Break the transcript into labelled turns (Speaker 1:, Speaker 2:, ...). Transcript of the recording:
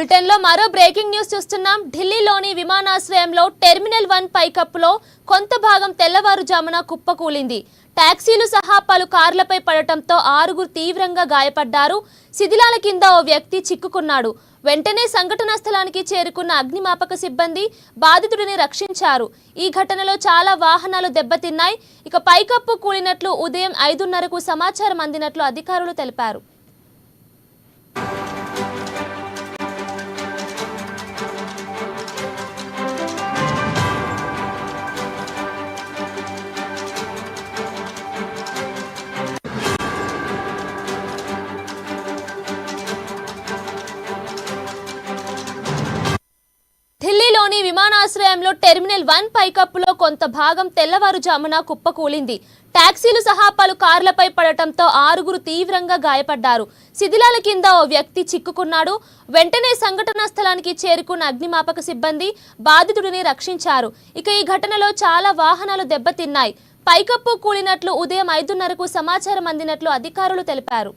Speaker 1: Bulletin లో మరో breaking news చూస్తున్నాం. ఢిల్లీలోని విమానాశ్రయంలో టెర్మినల్ 1 పైకప్పులో కొంత భాగం తెల్లవారుజామున కుప్పకూలింది. టాక్సీలు సహా పలు కార్లపై పడటంతో 6గురు తీవ్రంగా గాయపడ్డారు. శిథిలాల కింద ఓ వ్యక్తి చిక్కుకున్నాడు. వెంటనే సంఘటనా స్థలానికి చేరుకున్న అగ్నిమాపక సిబ్బంది బాధితుడిని రక్షించారు. ఈ ఘటనలో చాలా వాహనాలు దెబ్బతిన్నాయి. ఇక పైకప్పు కూలినట్లు ఉదయం 5:30కు సమాచారం అందినట్లు అధికారులు తెలిపారు. ఢిల్లీలోని విమానాశ్రయంలో టెర్మినల్ 1 పైకప్పులో కొంత భాగం తెల్లవారుజామున కుప్పకూలింది. టాక్సీలు సహా పలు కార్లపై పడటంతో 6గురు తీవ్రంగా గాయపడ్డారు. శిథిలాల కింద ఓ వ్యక్తి చిక్కుకున్నాడు. వెంటనే సంఘటనా స్థలానికి చేరుకున్న అగ్నిమాపక సిబ్బంది బాధితుడిని రక్షించారు. ఇక ఈ ఘటనలో చాలా వాహనాలు దెబ్బతిన్నాయి. పైకప్పు కూలినట్లు ఉదయం 5:30కు సమాచారం అందినట్లు అధికారులు తెలిపారు.